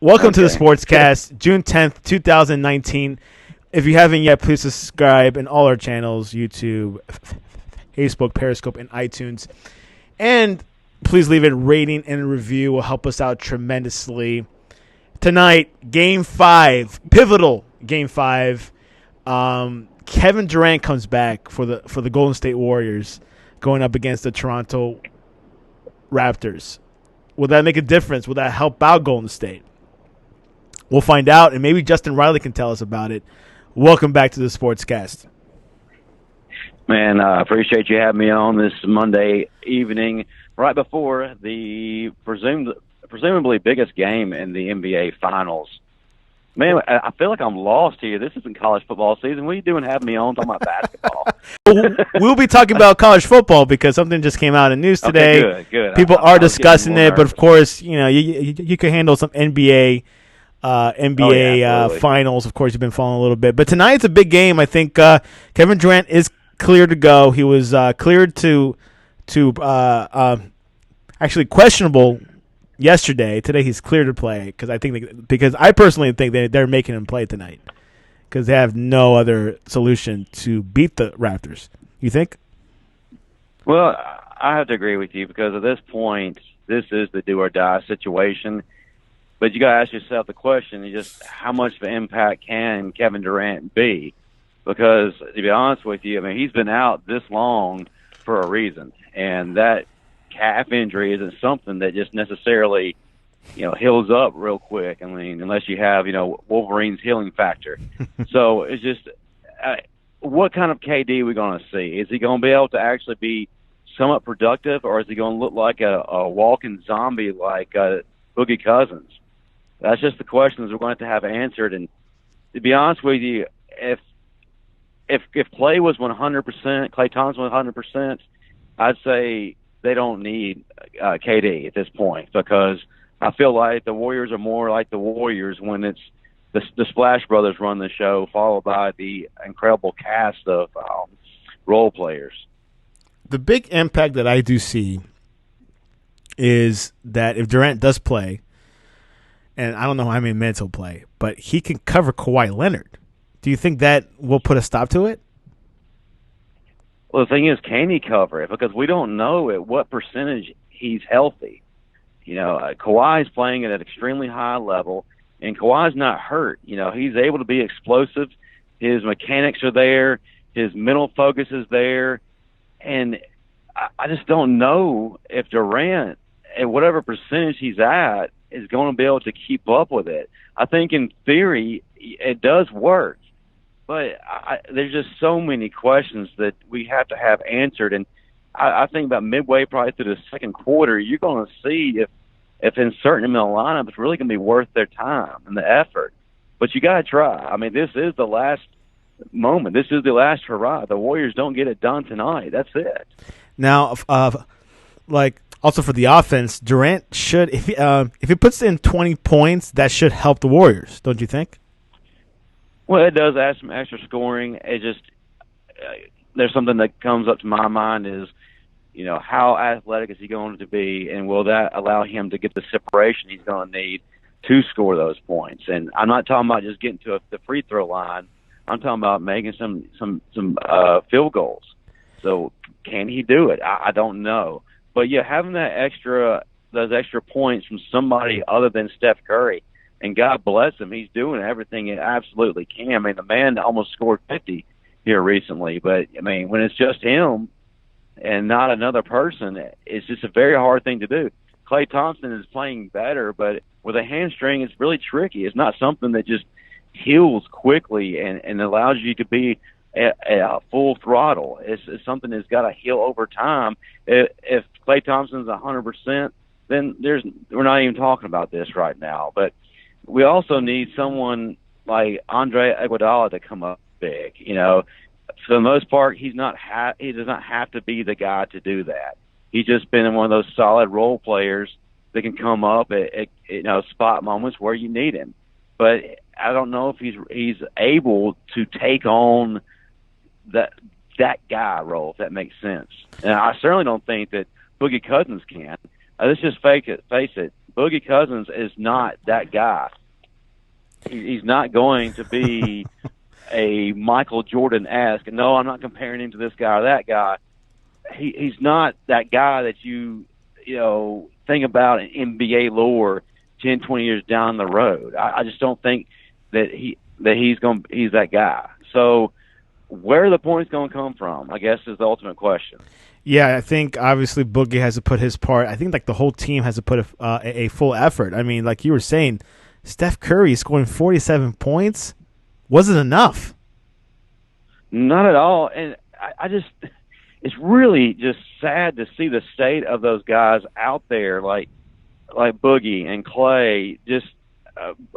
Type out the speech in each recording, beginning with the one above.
Welcome to the Sportscast, June 10th, 2019. If you haven't yet, please subscribe in all our channels, YouTube, Facebook, Periscope, and iTunes. And please leave a rating and a review. Will help us out tremendously. Tonight, Game 5, pivotal Game 5. Kevin Durant comes back for the Golden State Warriors going up against the Toronto Raptors. Will that make a difference? Will that help out Golden State? We'll find out, and maybe Justin Riley can tell us about it. Welcome back to the Sportscast. Man, I appreciate you having me on this Monday evening, right before the presumably biggest game in the NBA Finals. Man, I feel like I'm lost here. This isn't college football season. What are you doing having me on talking about basketball? We'll be talking about college football because something just came out in news today. Okay, good. People are discussing it, but of course, you can handle some NBA finals. Of course, you've been following a little bit. But tonight's a big game. I think Kevin Durant is clear to go. He was cleared to actually questionable yesterday. Today he's cleared to play because I personally think they're making him play tonight because they have no other solution to beat the Raptors. You think? Well, I have to agree with you because at this point, this is the do-or-die situation. But you got to ask yourself the question, just how much of an impact can Kevin Durant be? Because, to be honest with you, I mean, he's been out this long for a reason. And that calf injury isn't something that just necessarily, heals up real quick. I mean, unless you have, Wolverine's healing factor. So it's just, what kind of KD are we going to see? Is he going to be able to actually be somewhat productive, or is he going to look like a walking zombie like Boogie Cousins? That's just the questions we're going to have answered. And to be honest with you, if Klay was 100%, Klay Thompson was 100%, I'd say they don't need KD at this point because I feel like the Warriors are more like the Warriors when it's the Splash Brothers run the show, followed by the incredible cast of role players. The big impact that I do see is that if Durant does play, and I don't know how many minutes he'll play, but he can cover Kawhi Leonard. Do you think that will put a stop to it? Well, the thing is, can he cover it? Because we don't know at what percentage he's healthy. Kawhi's playing at an extremely high level, and Kawhi's not hurt. He's able to be explosive. His mechanics are there. His mental focus is there. And I just don't know if Durant, at whatever percentage he's at, is going to be able to keep up with it. I think in theory it does work. But there's just so many questions that we have to have answered. And I think about midway probably through the second quarter, you're going to see if inserting them in the lineup is really going to be worth their time and the effort. But you got to try. I mean, this is the last moment. This is the last hurrah. The Warriors don't get it done tonight. That's it. Now, also for the offense, Durant should, if he puts in 20 points, that should help the Warriors, don't you think? Well, it does add some extra scoring. It just there's something that comes up to my mind is, how athletic is he going to be, and will that allow him to get the separation he's going to need to score those points? And I'm not talking about just getting to the free throw line. I'm talking about making some field goals. So can he do it? I don't know. But yeah, having those extra points from somebody other than Steph Curry. And God bless him, he's doing everything he absolutely can. I mean, the man almost scored 50 here recently. But, I mean, when it's just him and not another person, it's just a very hard thing to do. Klay Thompson is playing better, but with a hamstring, it's really tricky. It's not something that just heals quickly and allows you to be at full throttle. It's something that's got to heal over time. If Klay Thompson's 100%, then we're not even talking about this right now. But we also need someone like Andre Iguodala to come up big. For the most part, he does not have to be the guy to do that. He's just been one of those solid role players that can come up at spot moments where you need him. But I don't know if he's able to take on that guy role, if that makes sense. And I certainly don't think that Boogie Cousins can. Let's just face it. Boogie Cousins is not that guy. He's not going to be a Michael Jordan-esque. No, I'm not comparing him to this guy or that guy. He's not that guy that you think about in NBA lore 10, 20 years down the road. I just don't think that he's that guy. So where are the points going to come from, I guess, is the ultimate question. Yeah, I think obviously Boogie has to put his part. I think like the whole team has to put a full effort. I mean, like you were saying, Steph Curry scoring 47 points wasn't enough. Not at all. And I just – it's really just sad to see the state of those guys out there like Boogie and Clay. Just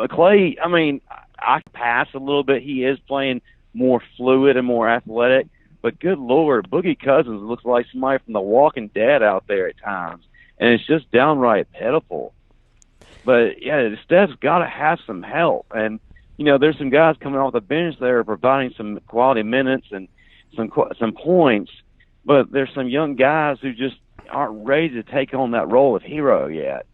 Clay, I mean, I pass a little bit. He is playing more fluid and more athletic. But good Lord, Boogie Cousins looks like somebody from The Walking Dead out there at times. And it's just downright pitiful. But, yeah, Steph's got to have some help. And, there's some guys coming off the bench there providing some quality minutes and some points. But there's some young guys who just aren't ready to take on that role of hero yet.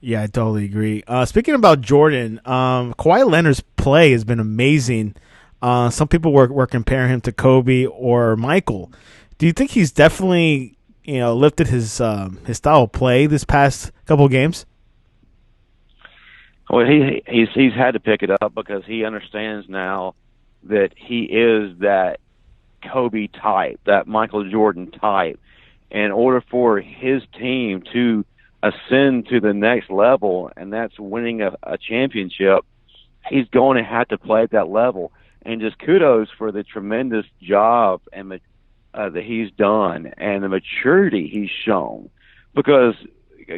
Yeah, I totally agree. Speaking about Jordan, Kawhi Leonard's play has been amazing. Some people were comparing him to Kobe or Michael. Do you think he's definitely lifted his style of play this past couple of games? Well, he's had to pick it up because he understands now that he is that Kobe type, that Michael Jordan type. In order for his team to ascend to the next level, and that's winning a championship, he's going to have to play at that level. And just kudos for the tremendous job and that he's done and the maturity he's shown. Because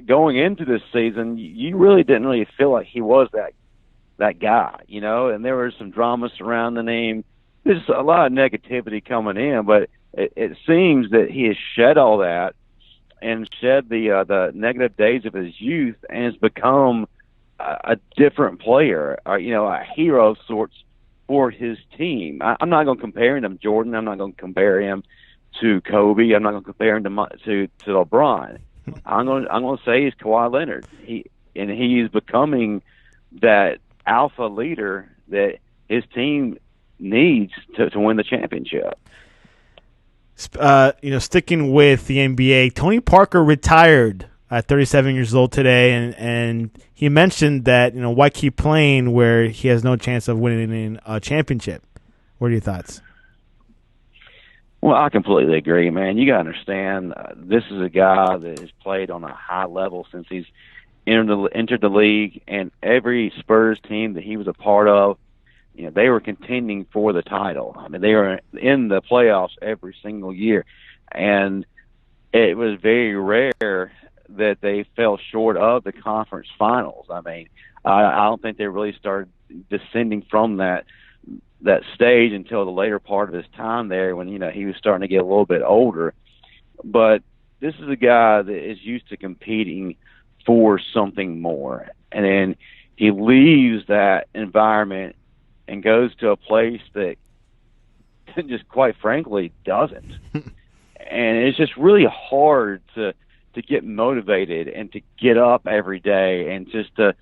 going into this season, you really didn't really feel like he was that guy, and there was some drama surrounding him. There's a lot of negativity coming in, but it seems that he has shed all that and shed the negative days of his youth and has become a different player, a hero of sorts for his team. I'm not going to compare him to Jordan. I'm not going to compare him to Kobe. I'm not going to compare him to LeBron. I'm going to say he's Kawhi Leonard. He is becoming that alpha leader that his team needs to win the championship. Sticking with the NBA, Tony Parker retired at 37 years old today, and he mentioned that why keep playing where he has no chance of winning a championship. What are your thoughts? Well, I completely agree, man. You got to understand, this is a guy that has played on a high level since he's entered the league, and every Spurs team that he was a part of, they were contending for the title. I mean, they were in the playoffs every single year, and it was very rare that they fell short of the conference finals. I mean, I don't think they really started descending from that stage until the later part of his time there when, he was starting to get a little bit older. But this is a guy that is used to competing for something more. And then he leaves that environment and goes to a place that just quite frankly doesn't. And it's just really hard to get motivated and to get up every day and just to,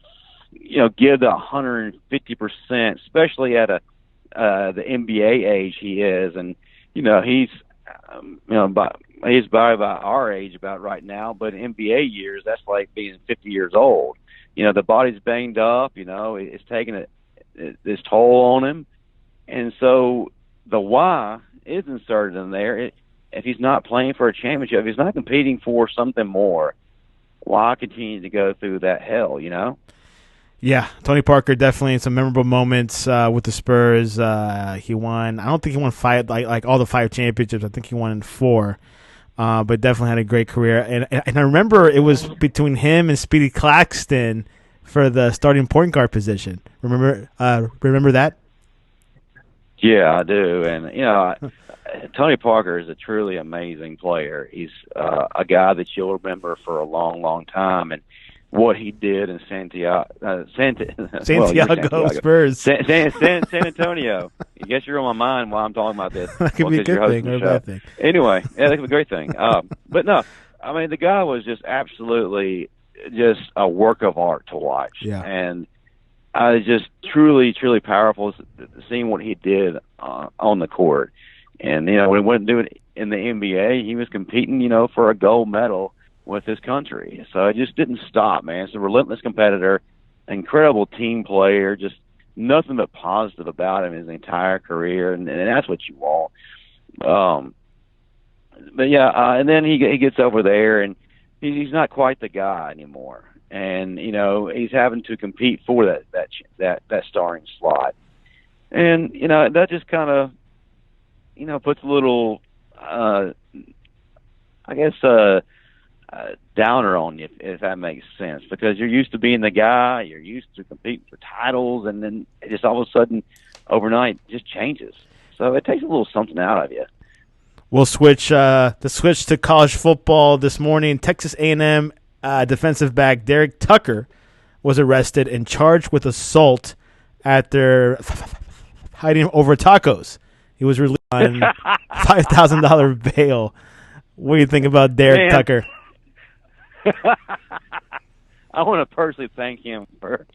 give the 150%, especially at the NBA age he is. And, he's, he's about our age about right now, but in NBA years, that's like being 50 years old. The body's banged up, it's taking this toll on him. And so the why is inserted in there. If he's not playing for a championship, if he's not competing for something more, why continue to go through that hell, Yeah, Tony Parker definitely in some memorable moments with the Spurs. He won. I don't think he won five, like all the 5 championships. I think he won in 4, but definitely had a great career. And I remember it was between him and Speedy Claxton for the starting point guard position. Remember that? Yeah, I do. And Tony Parker is a truly amazing player. He's a guy that you'll remember for a long, long time. And what he did in Santiago Spurs. San Antonio. I guess you're on my mind while I'm talking about this. That could be a good thing or a bad thing. Anyway, yeah, that could be a great thing. But no, I mean, the guy was just absolutely just a work of art to watch. Yeah. And I was just truly, truly powerful seeing what he did on the court. And, when he went to do it in the NBA, he was competing, for a gold medal with his country. So it just didn't stop, man. It's a relentless competitor, incredible team player, just nothing but positive about him his entire career. And that's what you want. But yeah, and then he gets over there, and he's not quite the guy anymore. And he's having to compete for that starring slot, and that just kind of puts a little, I guess, downer on you, if that makes sense, because you're used to being the guy, you're used to competing for titles, and then it just all of a sudden, overnight, just changes. So it takes a little something out of you. We'll switch to college football this morning. Texas A&M defensive back Derek Tucker was arrested and charged with assault after hiding over tacos. He was released on $5,000 bail. What do you think about Derek Tucker? I want to personally thank him for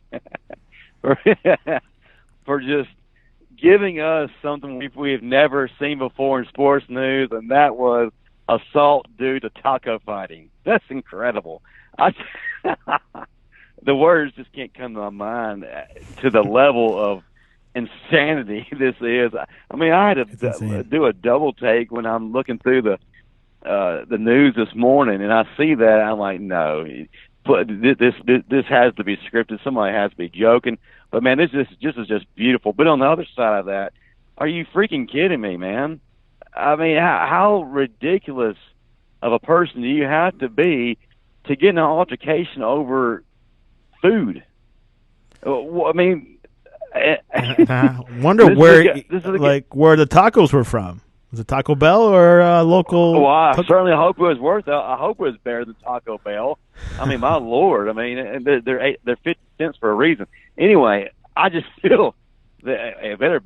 just giving us something we've never seen before in sports news, and that was assault due to taco fighting. That's incredible. The words just can't come to my mind to the level of insanity this is. I mean, I had to do a double take when I'm looking through the news this morning, and I see that, I'm like, no, but this has to be scripted. Somebody has to be joking. But man, this is just beautiful. But on the other side of that, are you freaking kidding me, man? I mean, how ridiculous of a person do you have to be to get in an altercation over food? I mean, I wonder where the tacos were from. Was it Taco Bell or local? Well, I certainly hope it was I hope it was better than Taco Bell. I mean, my Lord. I mean, they're 50 cents for a reason. Anyway, I just feel that it better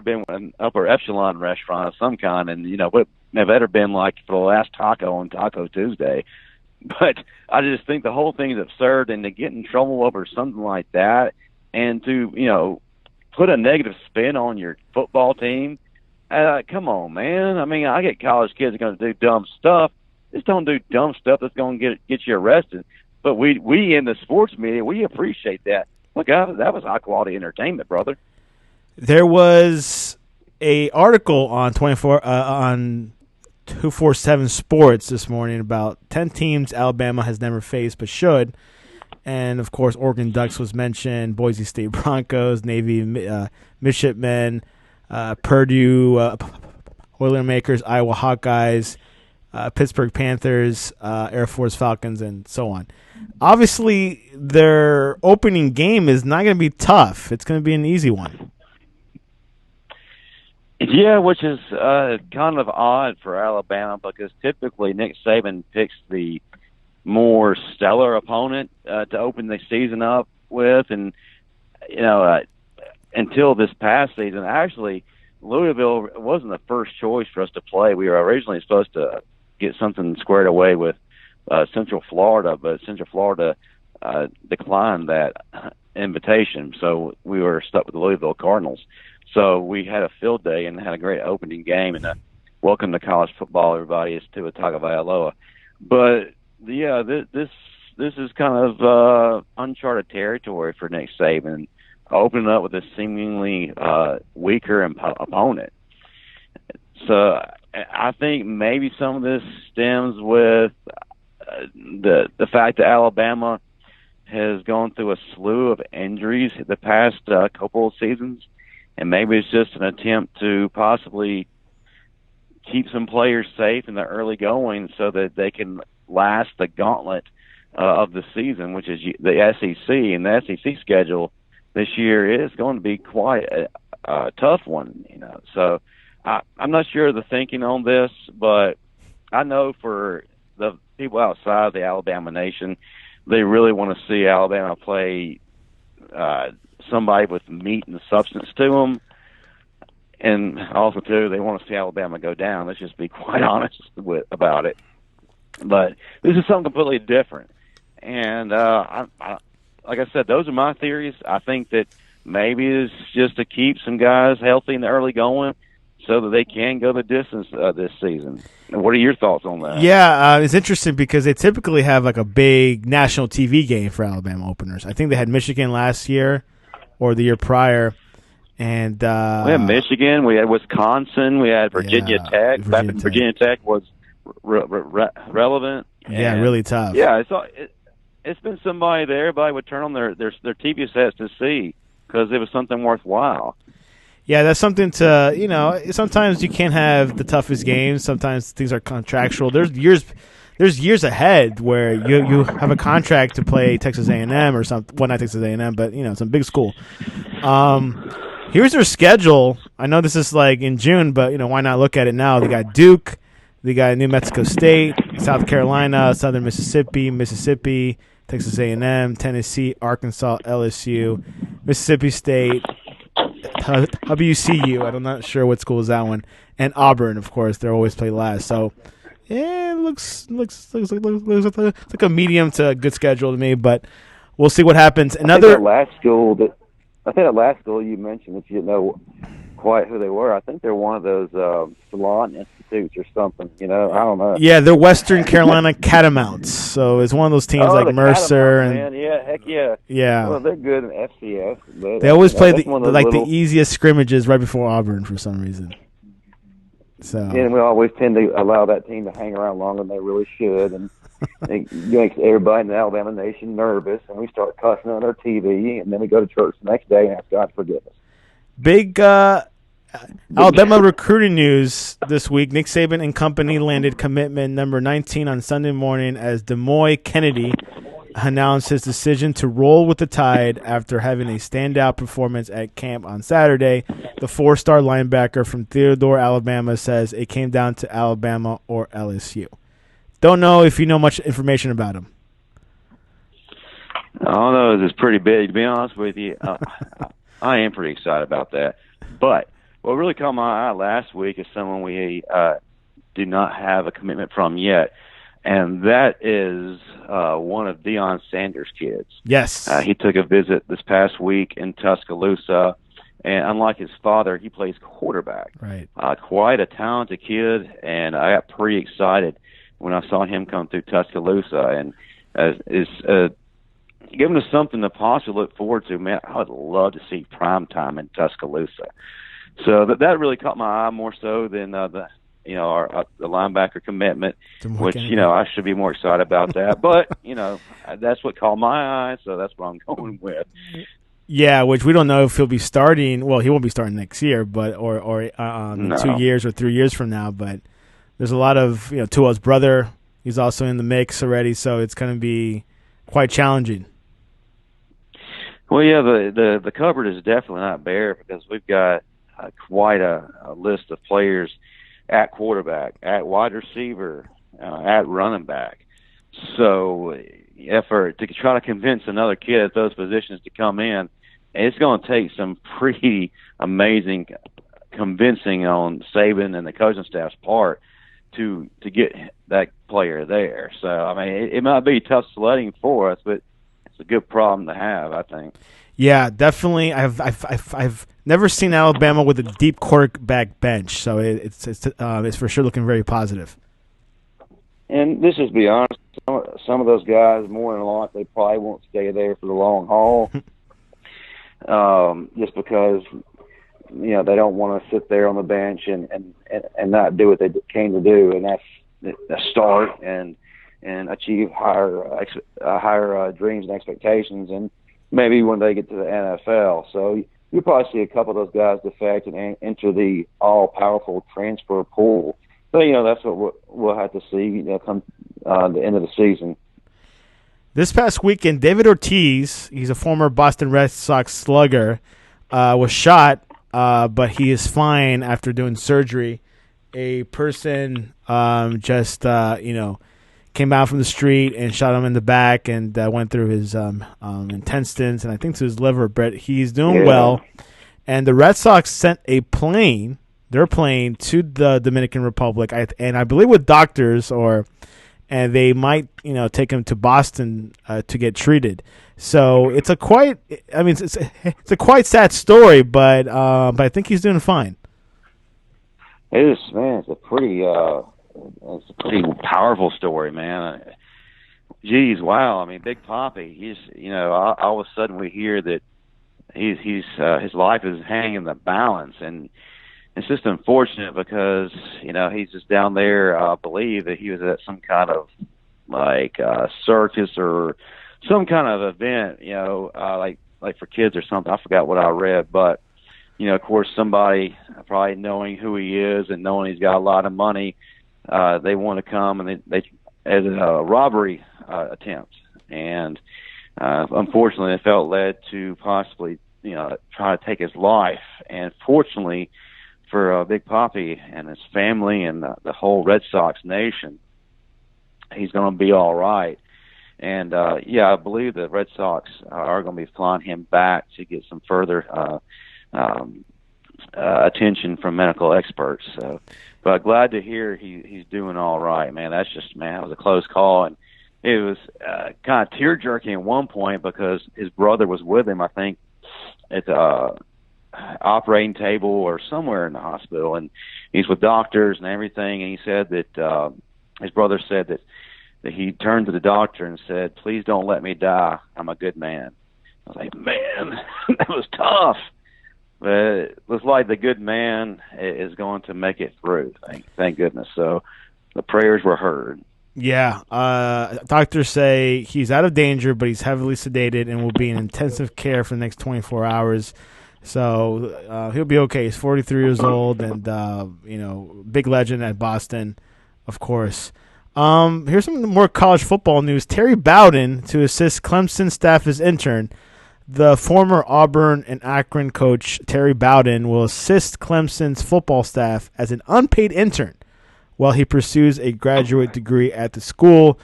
been an upper echelon restaurant of some kind, and it better been like for the last taco on Taco Tuesday. But I just think the whole thing is absurd, and to get in trouble over something like that, and to put a negative spin on your football team. Come on, man. I mean, I get college kids are going to do dumb stuff. Just don't do dumb stuff that's going to get you arrested. But we in the sports media, we appreciate that. Look, that was high quality entertainment, brother. There was a article on 247 Sports this morning about 10 teams Alabama has never faced but should. And, of course, Oregon Ducks was mentioned, Boise State Broncos, Navy Midshipmen, Purdue Boilermakers, Iowa Hawkeyes, Pittsburgh Panthers, Air Force Falcons, and so on. Obviously, their opening game is not going to be tough. It's going to be an easy one. Yeah, which is kind of odd for Alabama because typically Nick Saban picks the more stellar opponent to open the season up with, and until this past season, actually, Louisville wasn't the first choice for us to play. We were originally supposed to get something squared away with Central Florida, but Central Florida declined that invitation, so we were stuck with the Louisville Cardinals. So we had a field day and had a great opening game, and welcome to college football, everybody. It's Tua Tagovailoa. But yeah, this is kind of uncharted territory for Nick Saban, opening up with a seemingly weaker opponent. So I think maybe some of this stems with the fact that Alabama has gone through a slew of injuries the past couple of seasons, and maybe it's just an attempt to possibly keep some players safe in the early going so that they can last the gauntlet of the season, which is the SEC. And the SEC schedule this year is going to be quite a tough one, So I'm not sure of the thinking on this, but I know for the people outside the Alabama nation, they really want to see Alabama play somebody with meat and substance to them. And also, too, they want to see Alabama go down. Let's just be quite honest about it. But this is something completely different. And like I said, those are my theories. I think that maybe it's just to keep some guys healthy in the early going so that they can go the distance this season. And what are your thoughts on that? Yeah, it's interesting because they typically have like a big national TV game for Alabama openers. I think they had Michigan last year or the year prior. And we had Michigan, we had Wisconsin, we had Virginia Tech. Virginia Tech was relevant. Yeah, really tough. Yeah, it's been somebody that everybody would turn on their TV sets to see because it was something worthwhile. Yeah, that's something to, sometimes you can't have the toughest games. Sometimes things are contractual. There's years ahead where you have a contract to play Texas A&M or something. Well, not Texas A&M, but, some big school. Here's their schedule. I know this is like in June, but, why not look at it now? They got Duke. They got New Mexico State, South Carolina, Southern Mississippi, Texas A&M, Tennessee, Arkansas, LSU, Mississippi State, WCU. I'm not sure what school is that one, and Auburn. Of course, they're always play last. So, yeah, it looks like a medium to good schedule to me. But we'll see what happens. I think that last school you mentioned that you didn't know quite who they were. I think they're one of those salon institutes or something. I don't know. Yeah, they're Western Carolina Catamounts. So it's one of those teams like Mercer and man. Yeah, heck yeah. Yeah. Well, they're good in FCS. They always play the easiest scrimmages right before Auburn for some reason. So and we always tend to allow that team to hang around longer than they really should, and it makes everybody in the Alabama nation nervous. And we start cussing on our TV, and then we go to church the next day and ask God to forgive us. Big Alabama recruiting news this week. Nick Saban and company landed commitment number 19 on Sunday morning as Demoy Kennedy announced his decision to roll with the Tide after having a standout performance at camp on Saturday. The 4-star linebacker from Theodore, Alabama, says it came down to Alabama or LSU. Don't know if you know much information about him. All I know is it's pretty big. To be honest with you, I am pretty excited about that. But what really caught my eye last week is someone we do not have a commitment from yet, and that is one of Deion Sanders' kids. Yes. He took a visit this past week in Tuscaloosa, and unlike his father, he plays quarterback. Right. Quite a talented kid, and I got pretty excited when I saw him come through Tuscaloosa, and it's giving us something to possibly look forward to. Man, I would love to see prime time in Tuscaloosa. So that really caught my eye more so than the linebacker commitment, which I should be more excited about that. But that's what caught my eye, so that's what I'm going with. Yeah, which we don't know if he'll be starting. Well, he won't be starting next year, but or 2 years or 3 years from now. But there's a lot of Tua's brother. He's also in the mix already, so it's going to be quite challenging. Well, yeah, the cupboard is definitely not bare because we've got quite a list of players at quarterback, at wide receiver, at running back. So, to try to convince another kid at those positions to come in, it's going to take some pretty amazing convincing on Saban and the coaching staff's part to get that player there. So, I mean, it might be tough sledding for us, but it's a good problem to have, I think. Yeah, definitely. I've never seen Alabama with a deep quarterback bench, so it's for sure looking very positive. And let's just be honest, some of those guys, more than not, they probably won't stay there for the long haul, just because they don't want to sit there on the bench and not do what they came to do, and that's start and achieve higher dreams and expectations, and maybe when they get to the NFL. So you'll probably see a couple of those guys defect and enter the all-powerful transfer pool. But, that's what we'll have to see come the end of the season. This past weekend, David Ortiz, he's a former Boston Red Sox slugger, was shot, but he is fine after doing surgery. A person came out from the street and shot him in the back and went through his intestines and I think to his liver, but he's doing well. And the Red Sox sent a plane, their plane, to the Dominican Republic, and I believe with doctors and they might take him to Boston to get treated. So it's a quite it's a quite sad story, but I think he's doing fine. It is, man. It's a pretty powerful story, man. Geez, wow. I mean, Big Papi. He's all of a sudden we hear that he's his life is hanging in the balance, and it's just unfortunate because he's just down there. I believe that he was at some kind of circus or some kind of event, like for kids or something. I forgot what I read, but of course, somebody probably knowing who he is and knowing he's got a lot of money, they want to come and they as a robbery attempt, and unfortunately, they felt led to possibly try to take his life. And fortunately for Big Papi and his family and the whole Red Sox nation, he's going to be all right. And I believe the Red Sox are going to be flying him back to get some further attention from medical experts. So, but glad to hear he's doing all right, man. That was a close call, and it was kind of tear jerking at one point because his brother was with him, I think, at the operating table or somewhere in the hospital, and he's with doctors and everything. And he said that his brother said that he turned to the doctor and said, "Please don't let me die. I'm a good man." I was like, man, that was tough. But it looks like the good man is going to make it through. Thank goodness. So the prayers were heard. Yeah. Doctors say he's out of danger, but he's heavily sedated and will be in intensive care for the next 24 hours. So he'll be okay. He's 43 years old and, big legend at Boston, of course. Here's some more college football news. Terry Bowden, to assist Clemson staff as intern. The former Auburn and Akron coach, Terry Bowden, will assist Clemson's football staff as an unpaid intern while he pursues a graduate degree at the school.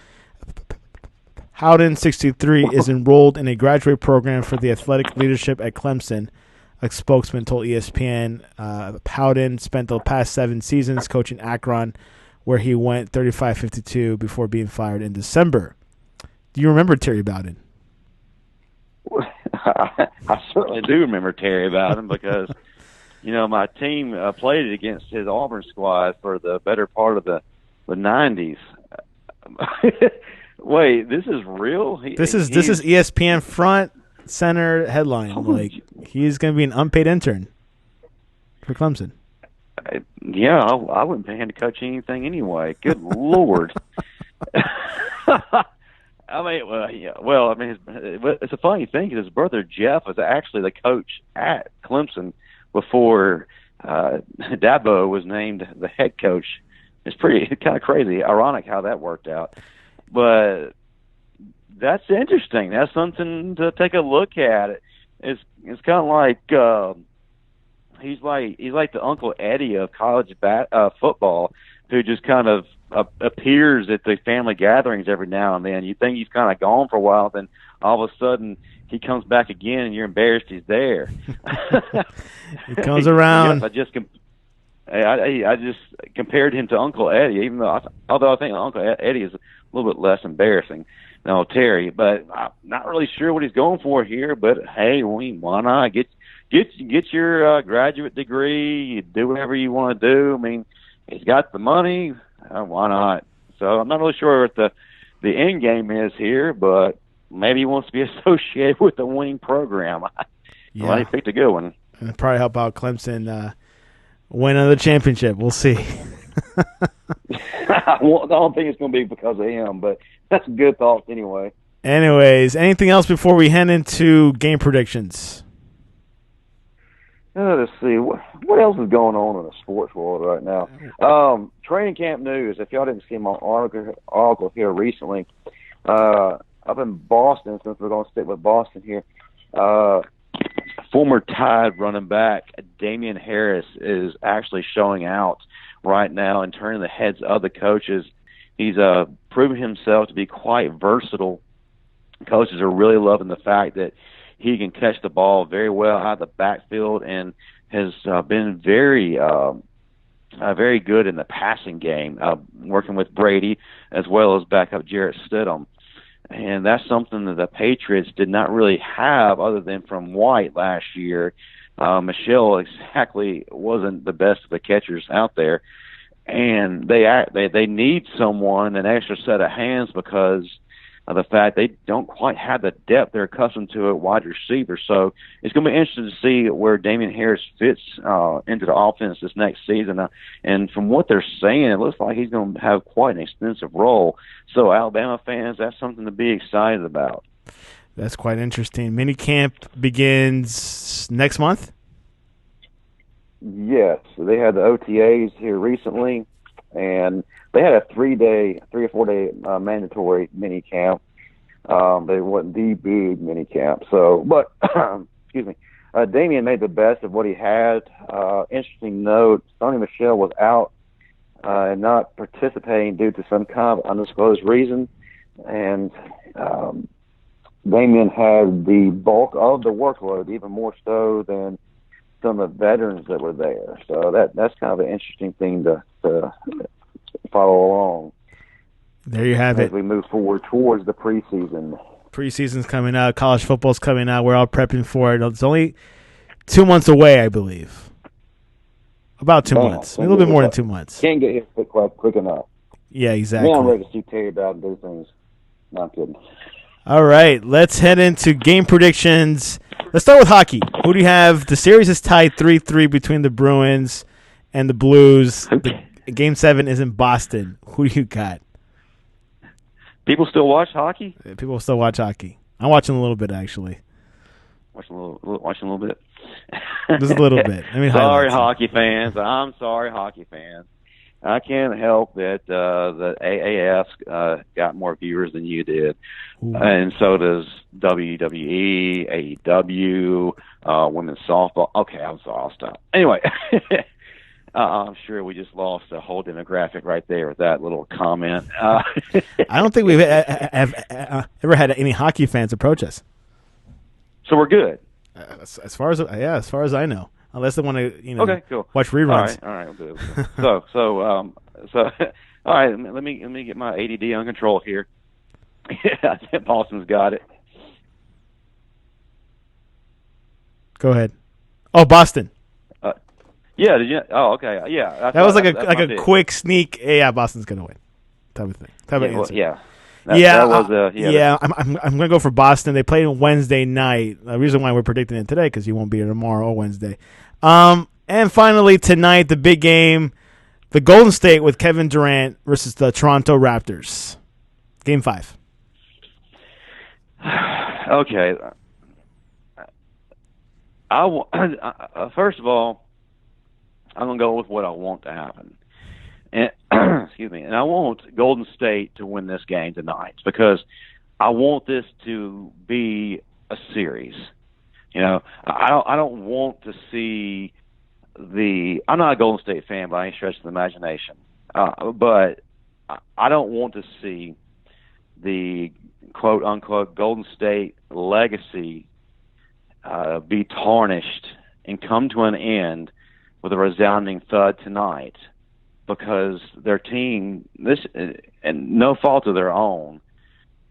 Howden, 63, is enrolled in a graduate program for the athletic leadership at Clemson. A spokesman told ESPN Howden spent the past 7 seasons coaching Akron, where he went 35-52 before being fired in December. Do you remember Terry Bowden? I certainly do remember Terry Bowden because, my team played against his Auburn squad for the better part of the 90s. Wait, this is real? This is ESPN front center headline. He's going to be an unpaid intern for Clemson. I wouldn't pay him to coach anything anyway. Good Lord. It's a funny thing because his brother Jeff was actually the coach at Clemson before Dabo was named the head coach. It's kind of crazy, ironic how that worked out. But that's interesting. That's something to take a look at. It's kind of like he's like the Uncle Eddie of college football, who just kind of appears at the family gatherings every now and then. You think he's kind of gone for a while, then all of a sudden he comes back again, and you're embarrassed he's there. He comes around. Yes, I just compared him to Uncle Eddie, even though although I think Uncle Eddie is a little bit less embarrassing than old Terry. But I'm not really sure what he's going for here. But hey, why not get your graduate degree? You do whatever you want to do. I mean, he's got the money. Why not? So I'm not really sure what the end game is here, but maybe he wants to be associated with the winning program. Yeah. Well, he picked a good one. And probably help out Clemson win another championship. We'll see. I don't think it's going to be because of him, but that's a good thought anyway. Anyways, anything else before we head into game predictions? Let's see. What else is going on in the sports world right now? Training camp news. If y'all didn't see my article here recently, up in Boston, since we're going to stick with Boston here, former Tide running back Damian Harris is actually showing out right now and turning the heads of the coaches. He's proven himself to be quite versatile. Coaches are really loving the fact that he can catch the ball very well out of the backfield and has been very very good in the passing game, working with Brady as well as backup Jarrett Stidham. And that's something that the Patriots did not really have other than from White last year. Michelle exactly wasn't the best of the catchers out there. And they need someone, an extra set of hands, because of the fact they don't quite have the depth they're accustomed to at wide receiver. So it's going to be interesting to see where Damian Harris fits into the offense this next season. And from what they're saying, it looks like he's going to have quite an extensive role. So Alabama fans, that's something to be excited about. That's quite interesting. Minicamp begins next month? Yes. So they had the OTAs here recently, and they had a 3 or 4 day mandatory mini camp. But it wasn't the big mini camp. So, but excuse me, Damian made the best of what he had. Interesting note: Sony Michel was out and not participating due to some kind of undisclosed reason, and Damian had the bulk of the workload, even more so than some of the veterans that were there. So that's kind of an interesting thing to follow along. There you have it. As we move forward towards the preseason. Preseason's coming out. College football's coming out. We're all prepping for it. It's only 2 months away, I believe. About 2 months. A little bit more than 2 months. Can't get here quick enough. Yeah, exactly. Now I'm ready to see Terry Bowden do things. No, I'm kidding. All right, let's head into game predictions. Let's start with hockey. Who do you have? The series is tied 3-3 between the Bruins and the Blues. Game 7 is in Boston. Who do you got? People still watch hockey? People still watch hockey. I'm watching a little bit, actually. Watching a little bit. Just a little bit. I mean, sorry, hockey fans. I'm sorry, hockey fans. I can't help that the AAF got more viewers than you did. Ooh. And so does WWE, AEW, women's softball. Okay, I'm sorry, I'll stop. Anyway, I'm sure we just lost a whole demographic right there with that little comment. I don't think we've ever had any hockey fans approach us. So we're good. As far as I know. Unless they want to, okay, cool. watch reruns. All right, we'll do it. So, all right. Let me get my ADD on control here. I think Boston's got it. Go ahead. Oh, Boston. Yeah. Did you? Oh, okay. Yeah. That was like a quick sneak. Yeah, Boston's gonna win. Type of thing. Type of answer. Yeah. I'm gonna go for Boston. They played on Wednesday night. The reason why we're predicting it today because you won't be here tomorrow or Wednesday. And finally tonight, the big game, the Golden State with Kevin Durant versus the Toronto Raptors. Game 5. Okay. First of all, I'm gonna go with what I want to happen. And excuse me, and I want Golden State to win this game tonight because I want this to be a series. You know, I don't want to see I'm not a Golden State fan by any stretch of the imagination, but I don't want to see the quote unquote Golden State legacy be tarnished and come to an end with a resounding thud tonight. Because their team, and no fault of their own,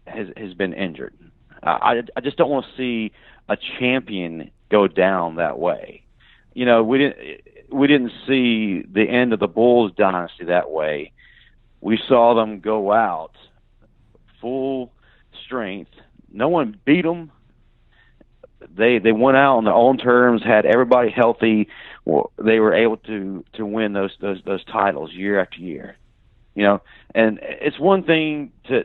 has been injured. I just don't want to see a champion go down that way. You know, we didn't see the end of the Bulls dynasty that way. We saw them go out full strength. No one beat them. They went out on their own terms, had everybody healthy. Well, they were able to win those titles year after year, you know. And it's one thing to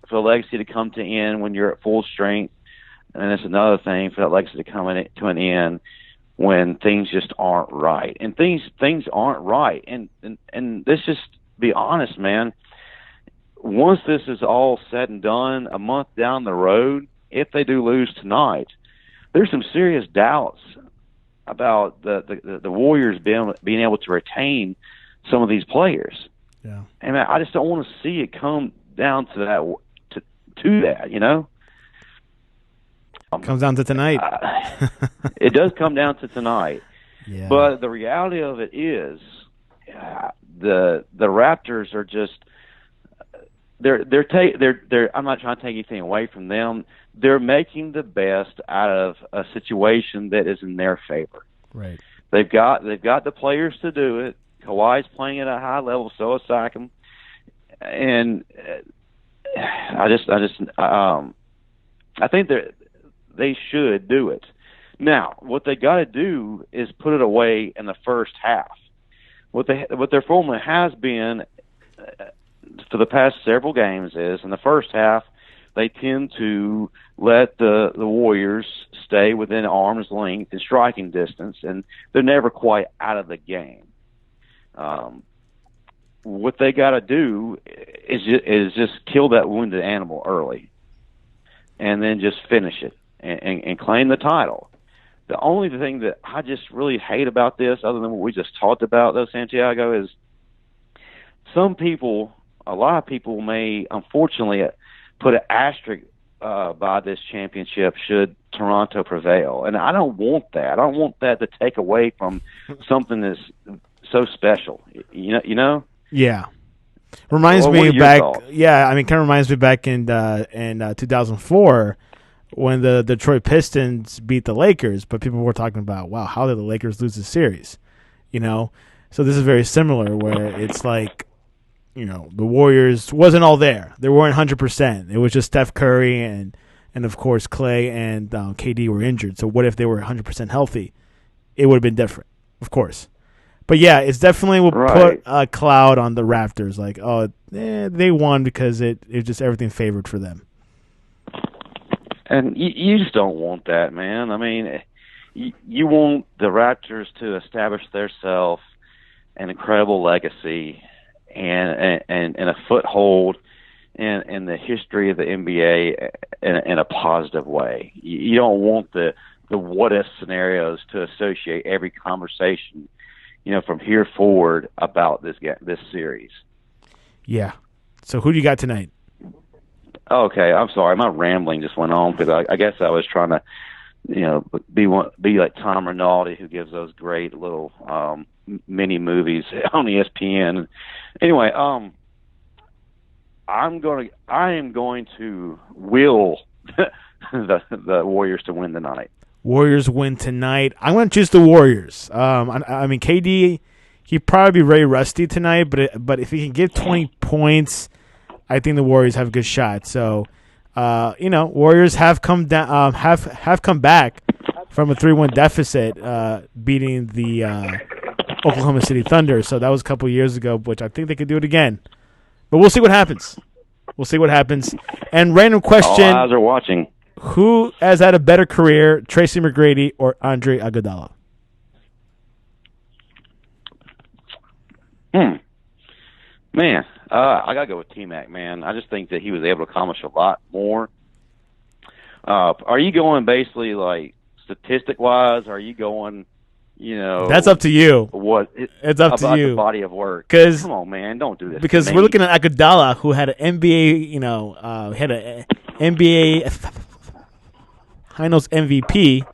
for the legacy to come to end when you're at full strength, and it's another thing for that legacy to come to an end when things just aren't right. And things aren't right. And let's just be honest, man. Once this is all said and done, a month down the road, if they do lose tonight, there's some serious doubts about the Warriors being able to retain some of these players. Yeah, and I just don't want to see it come down to that. To that, you know, comes down to tonight. It does come down to tonight. Yeah. But the reality of it is, the Raptors are just they're I'm not trying to take anything away from them. They're making the best out of a situation that is in their favor. Right. They've got the players to do it. Kawhi's playing at a high level, so is Siakam, and I think they should do it. Now, what they got to do is put it away in the first half. What their formula has been for the past several games is in the first half they tend to let the Warriors stay within arm's length and striking distance, and they're never quite out of the game. What they got to do is just kill that wounded animal early, and then just finish it and claim the title. The only thing that I just really hate about this, other than what we just talked about, though, Santiago, is a lot of people may, unfortunately, put an asterisk by this championship should Toronto prevail. And I don't want that. I don't want that to take away from something that's so special. You know? Yeah. Reminds me back. Yeah, I mean, kind of reminds me back in 2004 when the Detroit Pistons beat the Lakers, but people were talking about, wow, how did the Lakers lose the series? You know, so this is very similar where it's like, you know, the Warriors wasn't all there. They weren't 100%. It was just Steph Curry and of course Clay and KD were injured. So what if they were 100% healthy? It would have been different, of course. But yeah, it's definitely will put a cloud on the Raptors. Like, they won because it just everything favored for them. And you just don't want that, man. I mean, you want the Raptors to establish themselves an incredible legacy and a foothold in the history of the NBA in a positive way. You don't want the what-if scenarios to associate every conversation, you know, from here forward about this series. Yeah. So who do you got tonight? Okay, I'm sorry. My rambling just went on because I guess I was trying to, you know, be like Tom Rinaldi, who gives those great little mini movies on ESPN. Anyway, I am going to will the Warriors to win tonight. Warriors win tonight. I'm going to choose the Warriors. I mean, KD, he'd probably be very rusty tonight, but if he can get 20 points, I think the Warriors have a good shot. So, you know, Warriors have come down, have come back from a 3-1 deficit, beating the Oklahoma City Thunder. So that was a couple of years ago, which I think they could do it again. But we'll see what happens. And random question: all eyes are watching. Who has had a better career, Tracy McGrady or Andre Iguodala? Man, I gotta go with T-Mac, man. I just think that he was able to accomplish a lot more. Are you going basically like statistic-wise? Or are you going, you know? That's up to you. It's up to you. The body of work. Come on, man, don't do this. Because we're looking at Iguodala, who had an NBA, you know, had an NBA Finals MVP,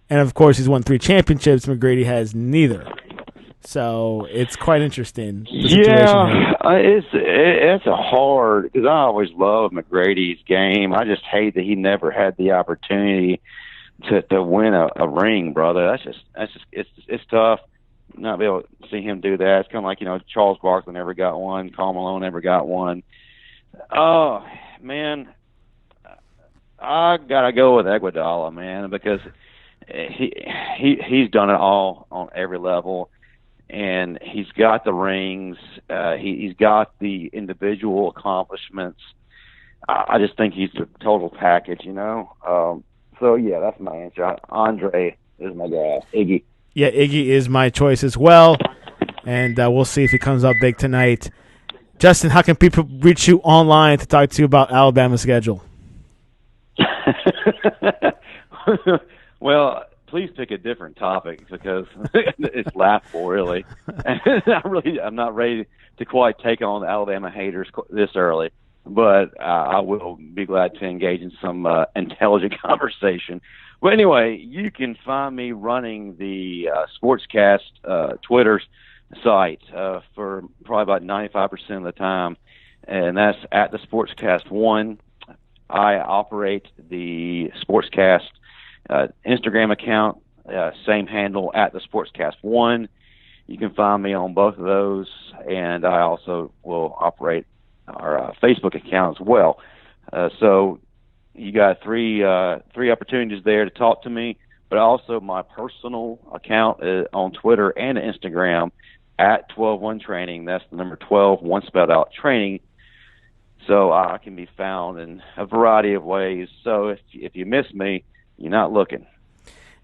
and of course he's won 3 championships. McGrady has neither. So it's quite interesting. It's a hard, because I always loved McGrady's game. I just hate that he never had the opportunity to win a ring, brother. It's tough not be able to see him do that. It's kind of like, you know, Charles Barkley never got one, Karl Malone never got one. Oh man, I gotta go with Iguodala, man, because he's done it all on every level. And he's got the rings. He's got the individual accomplishments. I just think he's the total package, you know. So, yeah, that's my answer. Andre is my guy. Iggy. Yeah, Iggy is my choice as well. And we'll see if he comes up big tonight. Justin, how can people reach you online to talk to you about Alabama's schedule? Well, please pick a different topic because it's laughable, really. I'm not ready to quite take on the Alabama haters this early, but I will be glad to engage in some intelligent conversation. Well, anyway, you can find me running the Sportscast Twitters site for probably about 95% of the time, and that's at the Sportscast One. I operate the Sportscast Instagram account, same handle at the Sportscast One. You can find me on both of those, and I also will operate our Facebook account as well. So you got three opportunities there to talk to me, but also my personal account on Twitter and Instagram at 121 Training. That's the number 12, one spelled out, training. So I can be found in a variety of ways. So if you miss me, you're not looking.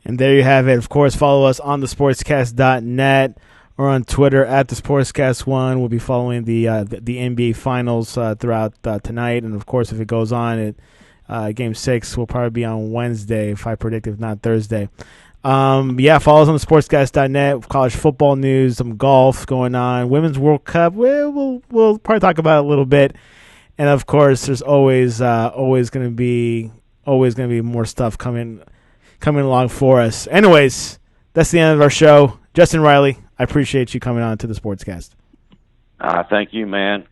And there you have it. Of course, follow us on thesportscast.net or on Twitter at thesportscast1. We'll be following the NBA Finals throughout tonight. And, of course, if it goes on at Game 6, will probably be on Wednesday, if I predict, if not Thursday. Follow us on thesportscast.net. College football news, some golf going on. Women's World Cup, we'll probably talk about it a little bit. And, of course, there's always going to be more stuff coming along for us. Anyways, that's the end of our show. Justin Riley, I appreciate you coming on to the Sportscast. Thank you, man.